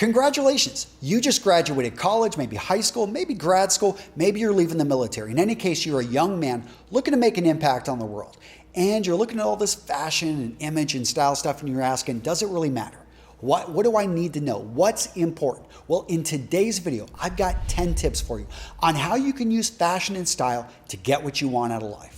Congratulations, you just graduated college, maybe high school, maybe grad school, maybe you're leaving the military. In any case, you're a young man looking to make an impact on the world. And you're looking at all this fashion and image and style stuff and you're asking, does it really matter? What do I need to know? What's important? Well, in today's video, I've got 10 tips for you on how you can use fashion and style to get what you want out of life.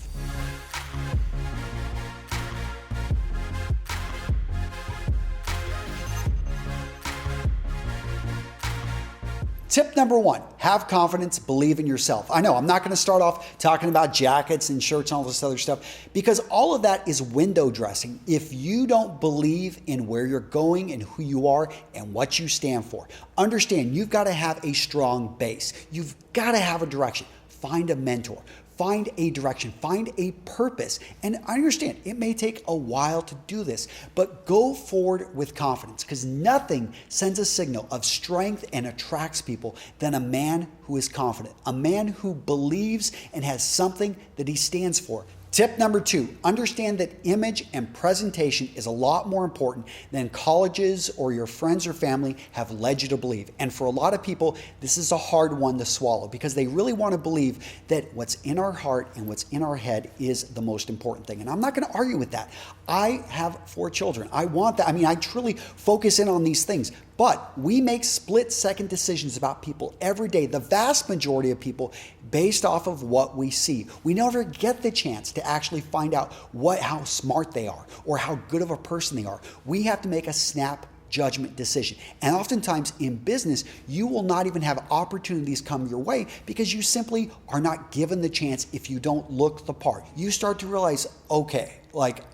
Tip number one, have confidence, believe in yourself. I know I'm not going to start off talking about jackets and shirts and all this other stuff because all of that is window dressing if you don't believe in where you're going and who you are and what you stand for. Understand, you've got to have a strong base. You've got to have a direction. Find a mentor. Find a direction, find a purpose. And I understand it may take a while to do this, but go forward with confidence because nothing sends a signal of strength and attracts people than a man who is confident, a man who believes and has something that he stands for. Tip number two, understand that image and presentation is a lot more important than colleges or your friends or family have led you to believe. And for a lot of people, this is a hard one to swallow because they really want to believe that what's in our heart and what's in our head is the most important thing. And I'm not going to argue with that. I have 4 children. I want that. I truly focus in on these things. But we make split-second decisions about people every day, the vast majority of people, based off of what we see. We never get the chance to actually find out how smart they are or how good of a person they are. We have to make a snap judgment decision. And oftentimes in business, you will not even have opportunities come your way because you simply are not given the chance if you don't look the part. You start to realize, okay,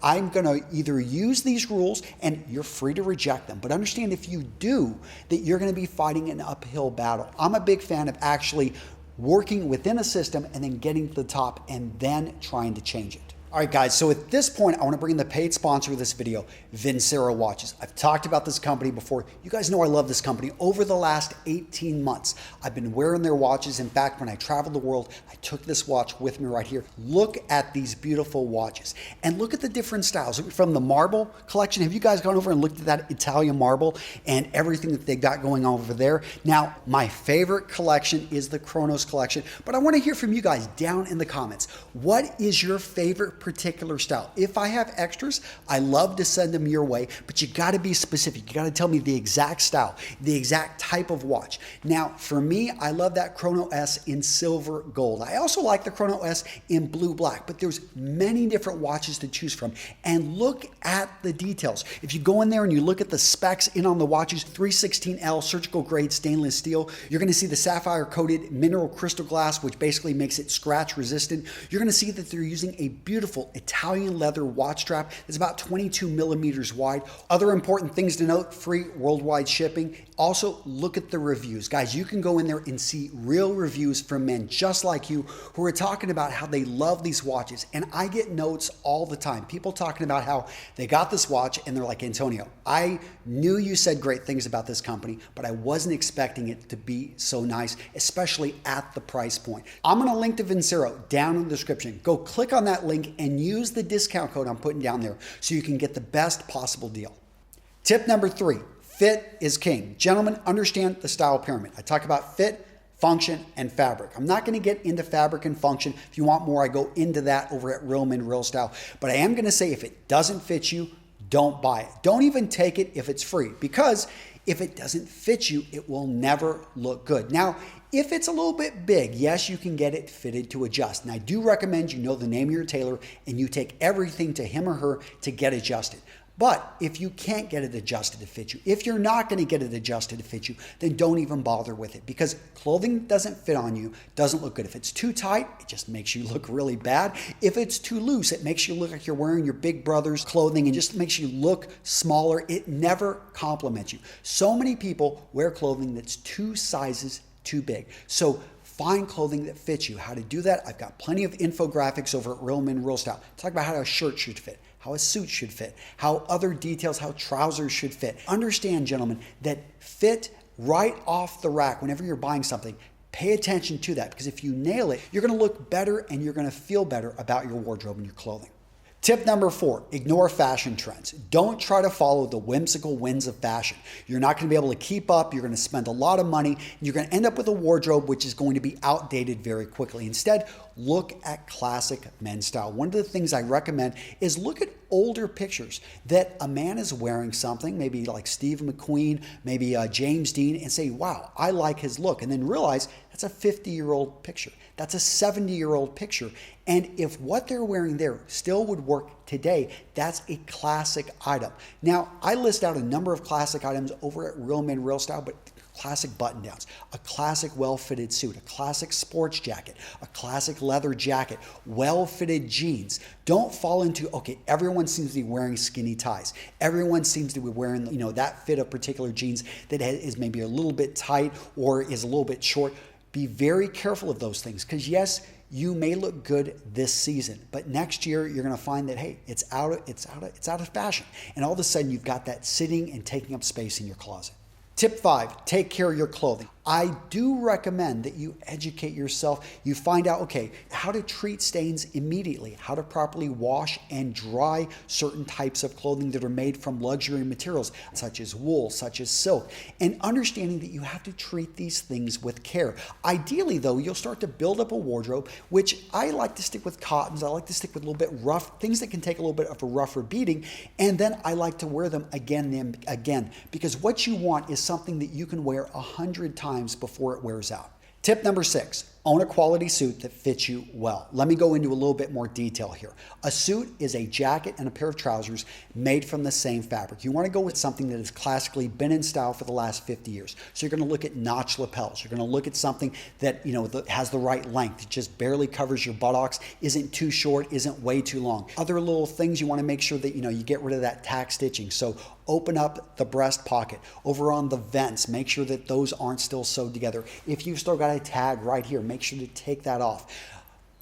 I'm gonna either use these rules and you're free to reject them, but understand if you do, that you're gonna be fighting an uphill battle. I'm a big fan of actually working within a system and then getting to the top and then trying to change it. All right, guys, so at this point, I want to bring in the paid sponsor of this video, Vincero Watches. I've talked about this company before. You guys know I love this company. Over the last 18 months, I've been wearing their watches. In fact, when I traveled the world, I took this watch with me right here. Look at these beautiful watches and look at the different styles. From the marble collection, have you guys gone over and looked at that Italian marble and everything that they got going on over there? Now, my favorite collection is the Chronos collection, but I want to hear from you guys down in the comments. What is your favorite particular style? If I have extras, I love to send them your way, but you got to be specific. You got to tell me the exact style, the exact type of watch. Now, for me, I love that Chrono S in silver gold. I also like the Chrono S in blue black, but there's many different watches to choose from. And look at the details. If you go in there and you look at the specs in on the watches, 316L surgical grade stainless steel, you're going to see the sapphire coated mineral crystal glass, which basically makes it scratch resistant. You're going to see that they're using a beautiful Italian leather watch strap that's about 22 millimeters wide. Other important things to note, free worldwide shipping. Also, look at the reviews. Guys, you can go in there and see real reviews from men just like you who are talking about how they love these watches. And I get notes all the time. People talking about how they got this watch and they're like, Antonio, I knew you said great things about this company, but I wasn't expecting it to be so nice, especially at the price point. I'm going to link to Vincero down in the description. Go click on that link and use the discount code I'm putting down there so you can get the best possible deal. Tip number 3, fit is king. Gentlemen, understand the style pyramid. I talk about fit, function, and fabric. I'm not going to get into fabric and function. If you want more, I go into that over at Real Men Real Style. But I am going to say if it doesn't fit you, don't buy it. Don't even take it if it's free, because if it doesn't fit you, it will never look good. Now, if it's a little bit big, yes, you can get it fitted to adjust. And I do recommend you know the name of your tailor and you take everything to him or her to get adjusted. But if you can't get it adjusted to fit you, if you're not going to get it adjusted to fit you, then don't even bother with it because clothing doesn't fit on you, doesn't look good. If it's too tight, it just makes you look really bad. If it's too loose, it makes you look like you're wearing your big brother's clothing and just makes you look smaller. It never compliments you. So many people wear clothing that's 2 sizes too big. So find clothing that fits you. How to do that, I've got plenty of infographics over at Real Men Real Style. Talk about how a shirt should fit, how a suit should fit, how other details, how trousers should fit. Understand, gentlemen, that fit right off the rack whenever you're buying something. Pay attention to that because if you nail it, you're going to look better and you're going to feel better about your wardrobe and your clothing. Tip number 4, ignore fashion trends. Don't try to follow the whimsical winds of fashion. You're not going to be able to keep up. You're going to spend a lot of money. And you're going to end up with a wardrobe which is going to be outdated very quickly. Instead, look at classic men's style. One of the things I recommend is look at older pictures that a man is wearing something, maybe like Steve McQueen, maybe James Dean, and say, wow, I like his look. And then realize that's a 50-year-old picture. That's a 70-year-old picture. And if what they're wearing there still would work today, that's a classic item. Now, I list out a number of classic items over at Real Men Real Style, but classic button downs, a classic well-fitted suit, a classic sports jacket, a classic leather jacket, well-fitted jeans. Don't fall into, okay, everyone seems to be wearing skinny ties. Everyone seems to be wearing, that fit of particular jeans that is maybe a little bit tight or is a little bit short. Be very careful of those things because yes, you may look good this season, but next year you're going to find that, hey, it's out of fashion. And all of a sudden you've got that sitting and taking up space in your closet. Tip 5, take care of your clothing. I do recommend that you educate yourself. You find out, okay, how to treat stains immediately, how to properly wash and dry certain types of clothing that are made from luxury materials, such as wool, such as silk, and understanding that you have to treat these things with care. Ideally, though, you'll start to build up a wardrobe, which I like to stick with cottons. I like to stick with a little bit rough, things that can take a little bit of a rougher beating, and then I like to wear them again and again, because what you want is something that you can wear 100 times before it wears out. Tip number 6, own a quality suit that fits you well. Let me go into a little bit more detail here. A suit is a jacket and a pair of trousers made from the same fabric. You want to go with something that has classically been in style for the last 50 years. So you're going to look at notch lapels. You're going to look at something that has the right length. It just barely covers your buttocks, isn't too short, isn't way too long. Other little things you want to make sure that you get rid of that tack stitching. So open up the breast pocket. Over on the vents, make sure that those aren't still sewed together. If you've still got a tag right here, make sure to take that off.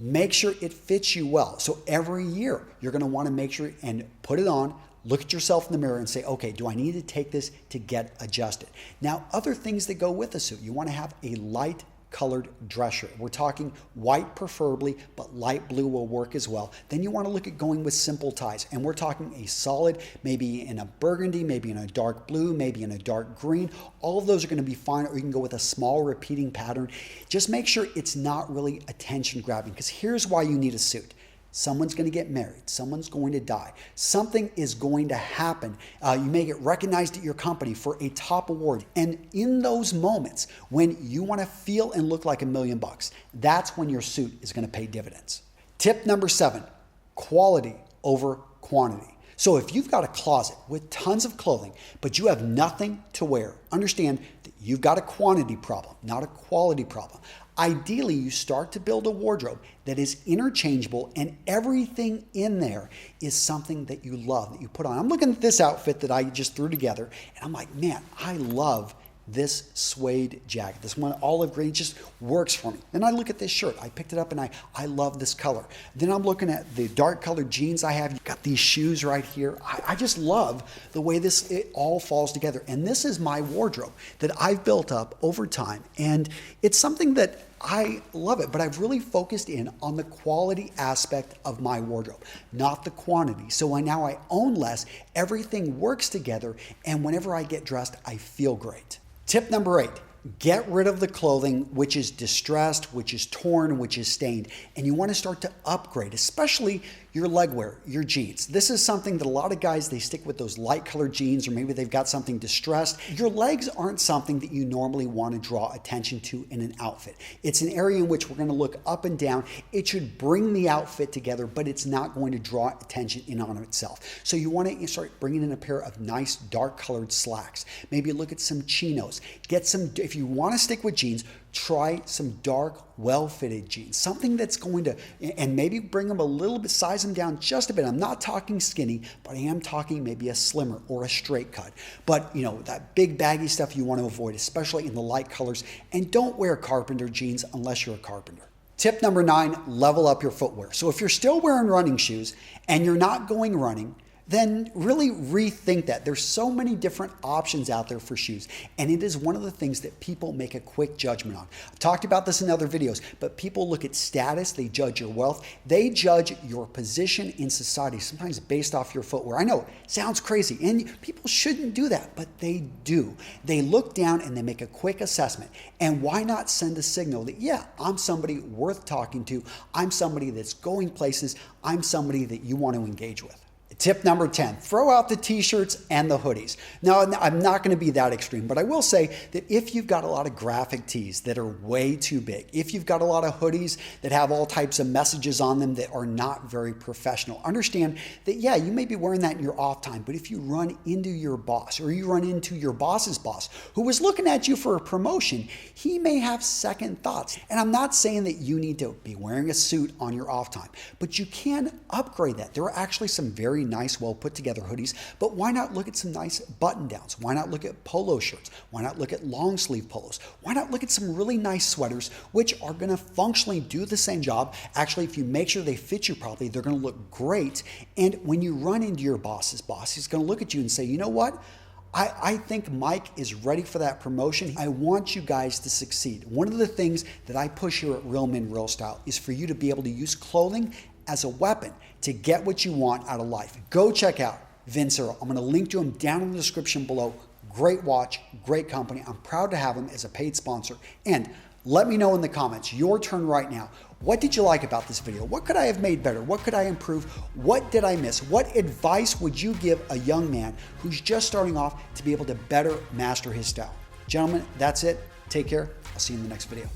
Make sure it fits you well. So every year, you're going to want to make sure and put it on, look at yourself in the mirror and say, okay, do I need to take this to get adjusted? Now, other things that go with a suit, you want to have a light colored dress shirt. We're talking white preferably, but light blue will work as well. Then you want to look at going with simple ties. And we're talking a solid, maybe in a burgundy, maybe in a dark blue, maybe in a dark green. All of those are going to be fine, or you can go with a small repeating pattern. Just make sure it's not really attention grabbing, because here's why you need a suit. Someone's going to get married. Someone's going to die. Something is going to happen. You may get recognized at your company for a top award. And in those moments when you want to feel and look like $1 million, that's when your suit is going to pay dividends. Tip number 7, quality over quantity. So if you've got a closet with tons of clothing, but you have nothing to wear, understand that you've got a quantity problem, not a quality problem. Ideally, you start to build a wardrobe that is interchangeable and everything in there is something that you love, that you put on. I'm looking at this outfit that I just threw together and I'm like, man, I love this suede jacket. This one, olive green, just works for me. Then I look at this shirt. I picked it up and I love this color. Then I'm looking at the dark colored jeans I have. You've got these shoes right here. I just love the way it all falls together. And this is my wardrobe that I've built up over time. And it's something that I love it, but I've really focused in on the quality aspect of my wardrobe, not the quantity. So now I own less, everything works together, and whenever I get dressed, I feel great. Tip number 8, get rid of the clothing which is distressed, which is torn, which is stained, and you want to start to upgrade, especially your leg wear, your jeans. This is something that a lot of guys, they stick with those light colored jeans, or maybe they've got something distressed. Your legs aren't something that you normally want to draw attention to in an outfit. It's an area in which we're going to look up and down. It should bring the outfit together, but it's not going to draw attention in on itself. So you want to start bringing in a pair of nice dark colored slacks. Maybe look at some chinos. Get some, if you want to stick with jeans, try some dark, well-fitted jeans. Something that's going to, and maybe bring them a little bit, size them down just a bit. I'm not talking skinny, but I am talking maybe a slimmer or a straight cut. But that big baggy stuff you want to avoid, especially in the light colors. And don't wear carpenter jeans unless you're a carpenter. Tip number 9, level up your footwear. So if you're still wearing running shoes and you're not going running, then really rethink that. There's so many different options out there for shoes, and it is one of the things that people make a quick judgment on. I've talked about this in other videos, but people look at status, they judge your wealth, they judge your position in society, sometimes based off your footwear. I know, it sounds crazy, and people shouldn't do that, but they do. They look down and they make a quick assessment. And why not send a signal that, yeah, I'm somebody worth talking to, I'm somebody that's going places, I'm somebody that you want to engage with. Tip number 10, throw out the t-shirts and the hoodies. Now, I'm not going to be that extreme, but I will say that if you've got a lot of graphic tees that are way too big, if you've got a lot of hoodies that have all types of messages on them that are not very professional, understand that, yeah, you may be wearing that in your off time, but if you run into your boss or you run into your boss's boss who was looking at you for a promotion, he may have second thoughts. And I'm not saying that you need to be wearing a suit on your off time, but you can upgrade that. There are actually some very nice, well put together hoodies, but why not look at some nice button downs? Why not look at polo shirts? Why not look at long sleeve polos? Why not look at some really nice sweaters, which are going to functionally do the same job? Actually, if you make sure they fit you properly, they're going to look great. And when you run into your boss's boss, he's going to look at you and say, you know what? I think Mike is ready for that promotion. I want you guys to succeed. One of the things that I push here at Real Men Real Style is for you to be able to use clothing as a weapon to get what you want out of life. Go check out Vince Earl. I'm going to link to him down in the description below. Great watch, great company. I'm proud to have him as a paid sponsor. And let me know in the comments, your turn right now. What did you like about this video? What could I have made better? What could I improve? What did I miss? What advice would you give a young man who's just starting off to be able to better master his style? Gentlemen, that's it. Take care. I'll see you in the next video.